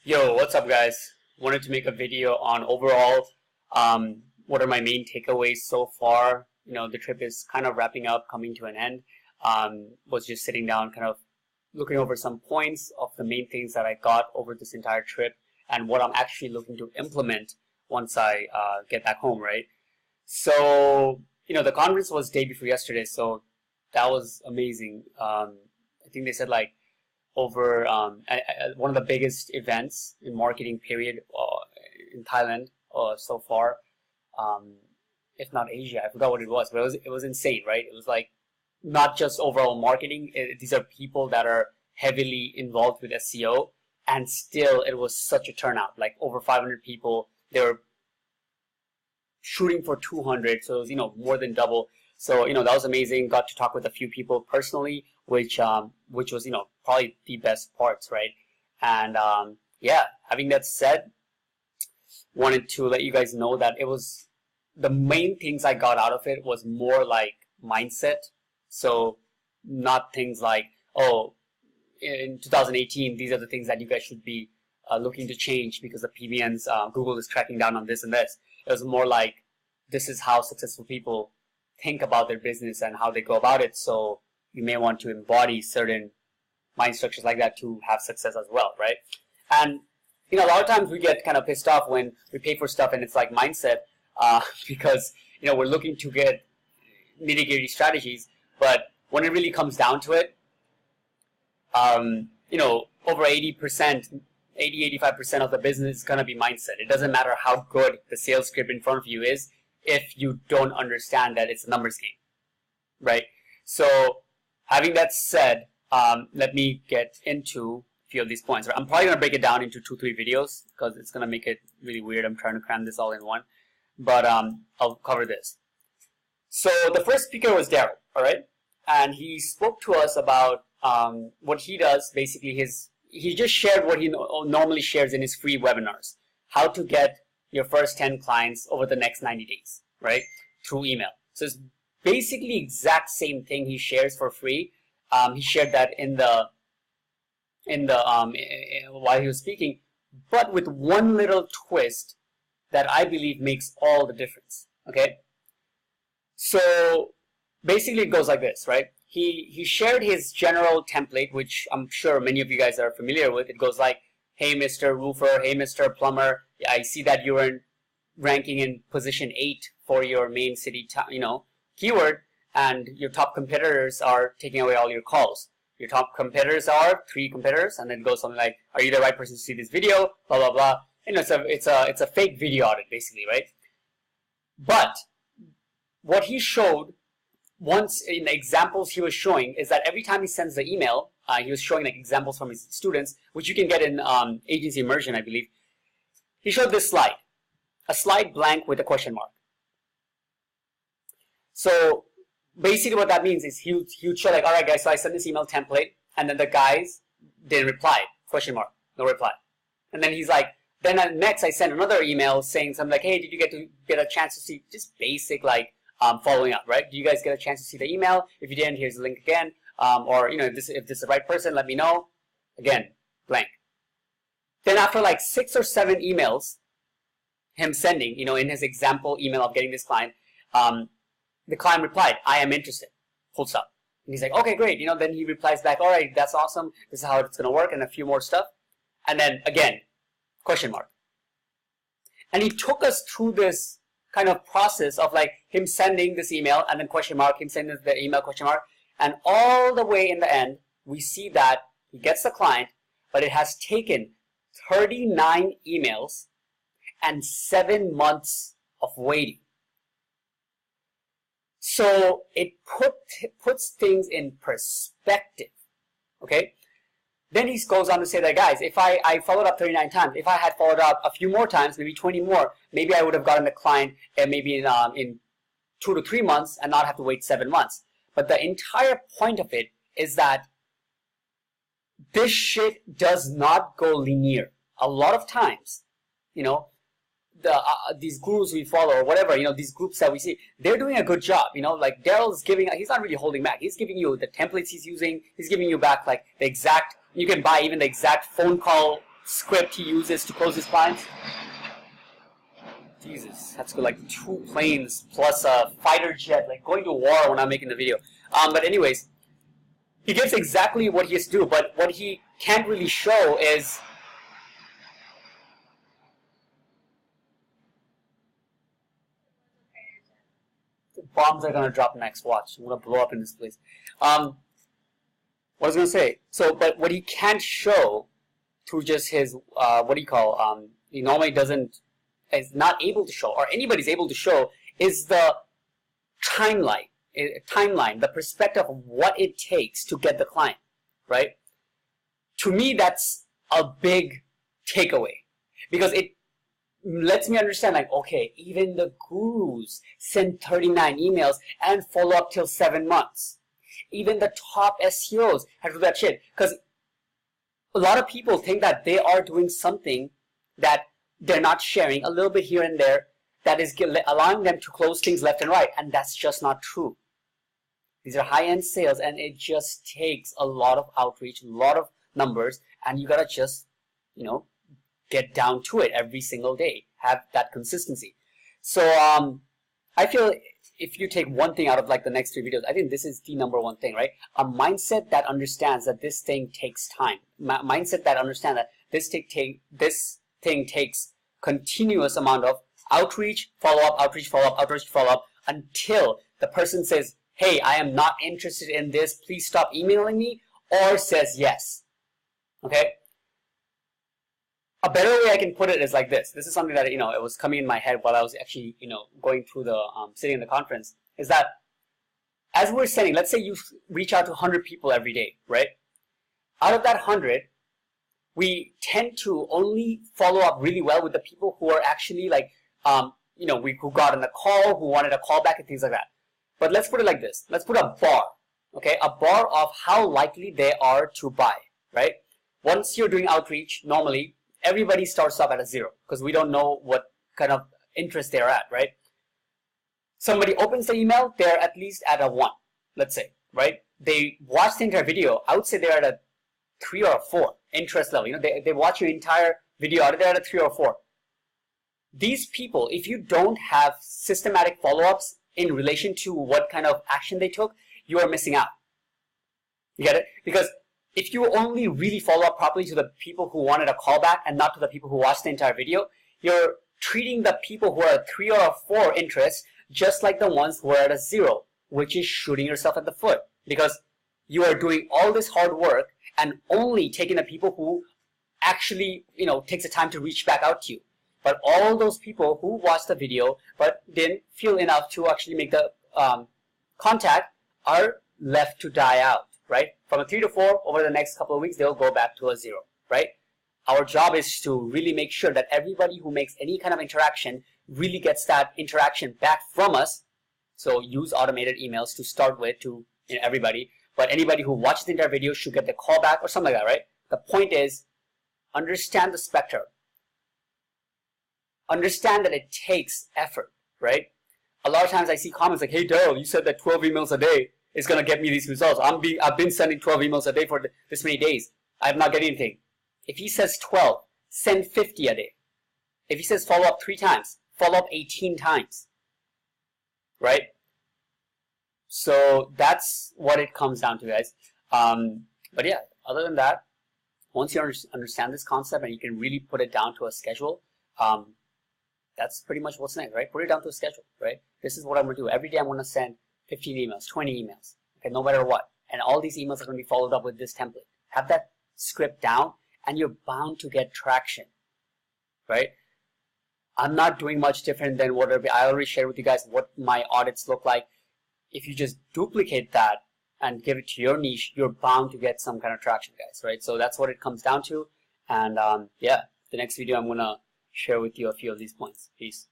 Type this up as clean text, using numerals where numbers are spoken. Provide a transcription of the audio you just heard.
Yo, what's up, guys? Wanted to make a video on overall what are my main takeaways so far. The trip is kind of wrapping up, coming to an end. Was just sitting down, kind of looking over some points of the main things that I got over this entire trip and what I'm actually looking to implement once I get back home, right? So, the conference was day before yesterday, so that was amazing. I think they said like over one of the biggest events in marketing period in Thailand so far, if not Asia. I forgot what it was, but it was insane, right? It was like not just overall marketing. These are people that are heavily involved with SEO, and still it was such a turnout, like over 500 people. They were shooting for 200, so it was more than double. So that was amazing. Got to talk with a few people personally, which was probably the best parts, right? And yeah, having that said, wanted to let you guys know that it was the main things I got out of it was more like mindset. So not things like, oh, in 2018 these are the things that you guys should be looking to change because the PBNs, Google is cracking down on this and this. It was more like, this is how successful people think about their business and how they go about it. So you may want to embody certain mind structures like that to have success as well, right? And a lot of times we get kind of pissed off when we pay for stuff and it's like mindset because we're looking to get nitty-gritty strategies, but when it really comes down to it, over 80%, 80-85% of the business is going to be mindset. It doesn't matter how good the sales script in front of you is if you don't understand that it's a numbers game, right? So having that said, let me get into a few of these points. I'm probably going to break it down into 2-3 videos because it's going to make it really weird. I'm trying to cram this all in one, but I'll cover this. So the first speaker was Daryl, all right? And he spoke to us about what he does. Basically, he just shared what he normally shares in his free webinars. How to get your first 10 clients over the next 90 days, right? Through email. So it's basically exact same thing he shares for free. He shared that in the while he was speaking, but with one little twist that I believe makes all the difference. Okay. So basically it goes like this, right? He shared his general template, which I'm sure many of you guys are familiar with. It goes like, hey, Mr. Roofer, hey, Mr. Plumber, I see that you're ranking in position 8 for your main city, keyword, and your top competitors are taking away all your calls. Your top competitors are 3 competitors, and then it goes something like, are you the right person to see this video? Blah blah blah. It's a fake video audit basically, right? But what he showed once in the examples he was showing is that every time he sends the email, he was showing like examples from his students, which you can get in Agency Immersion, I believe. He showed this slide, a slide blank with a question mark. So basically what that means is he would show like, all right guys, so I sent this email template, and then the guys didn't reply, question mark, no reply. And then he's like, then next I sent another email saying something like, hey, did you get a chance to see, just basic like following up, right? Do you guys get a chance to see the email? If you didn't, here's the link again. Or if this is the right person, let me know. Again, blank. Then after like 6 or 7 emails, him sending, in his example email of getting this client, the client replied, I am interested, full stop. And he's like, okay, great. Then he replies back, all right, that's awesome. This is how it's going to work, and a few more stuff. And then again, question mark. And he took us through this kind of process of like him sending this email and then question mark, him sending the email, question mark. And all the way in the end, we see that he gets the client, but it has taken 39 emails and 7 months of waiting. So it puts things in perspective, okay? Then he goes on to say that, guys, if I followed up 39 times, if I had followed up a few more times, maybe 20 more, maybe I would have gotten the client maybe in 2 to 3 months and not have to wait 7 months. But the entire point of it is that this shit does not go linear. A lot of times, these gurus we follow or whatever, these groups that we see, they're doing a good job. Like Daryl's he's not really holding back. He's giving you the templates he's using. He's giving you back like the exact, you can buy even the exact phone call script he uses to close his clients. Jesus, that's like 2 planes plus a fighter jet, like going to war when I'm making the video. But anyways, he gives exactly what he has to do, but what he can't really show is the bombs are gonna drop next. Watch, I'm gonna blow up in this place. What I was gonna say. So, but what he can't show through just his he normally is not able to show, or anybody's able to show, is the timeline, the perspective of what it takes to get the client, right? To me, that's a big takeaway, because it lets me understand, like, okay, even the gurus send 39 emails and follow up till 7 months. Even the top SEOs have to do that shit, because a lot of people think that they are doing something that they're not sharing a little bit here and there that is allowing them to close things left and right, and that's just not true. These are high-end sales, and it just takes a lot of outreach, a lot of numbers, and you gotta just, get down to it every single day, have that consistency. So I feel if you take one thing out of like the next 3 videos, I think this is the #1 thing, right? A mindset that understands that this thing takes time. Mindset that understands that this thing takes continuous amount of outreach, follow-up, outreach, follow-up, outreach, follow-up, until the person says, hey, I am not interested in this, please stop emailing me, or says yes. Okay? A better way I can put it is like this. This is something that, it was coming in my head while I was actually, going through the, sitting in the conference, is that as we're sending, let's say you reach out to 100 people every day, right? Out of that 100, we tend to only follow up really well with the people who are actually like, who got on the call, who wanted a call back and things like that. But let's put it like this. Let's put a bar, okay? A bar of how likely they are to buy, right? Once you're doing outreach, normally, everybody starts off at a 0 because we don't know what kind of interest they're at, right? Somebody opens the email, they're at least at a 1, let's say, right? They watch the entire video. I would say they're at a 3 or a 4 interest level. They watch your entire video out, they're at a 3 or 4. These people, if you don't have systematic follow-ups in relation to what kind of action they took, you are missing out. You get it? Because if you only really follow up properly to the people who wanted a callback and not to the people who watched the entire video, you're treating the people who are at 3 or a 4 interest just like the ones who are at a 0, which is shooting yourself at the foot, because you are doing all this hard work and only taking the people who actually, takes the time to reach back out to you. But all those people who watched the video but didn't feel enough to actually make the contact are left to die out, right? From a 3 to 4, over the next couple of weeks, they'll go back to a 0, right? Our job is to really make sure that everybody who makes any kind of interaction really gets that interaction back from us. So use automated emails to start with to everybody. But anybody who watches the entire video should get the call back or something like that, right? The point is, understand the spectrum. Understand that it takes effort, right? A lot of times I see comments like, hey, Daryl, you said that 12 emails a day is going to get me these results. I've been sending 12 emails a day for this many days. I'm not getting anything. If he says 12, send 50 a day. If he says follow up 3 times, follow up 18 times, right? So that's what it comes down to, guys. But yeah, other than that, once you understand this concept and you can really put it down to a schedule, that's pretty much what's next, right? Put it down to a schedule, right? This is what I'm going to do. Every day I'm going to send 15 emails, 20 emails, okay, no matter what. And all these emails are going to be followed up with this template. Have that script down and you're bound to get traction, right? I'm not doing much different than what I already shared with you guys what my audits look like. If you just duplicate that and give it to your niche, you're bound to get some kind of traction, guys, right? So that's what it comes down to. And yeah, the next video I'm going to share with you a few of these points. Peace.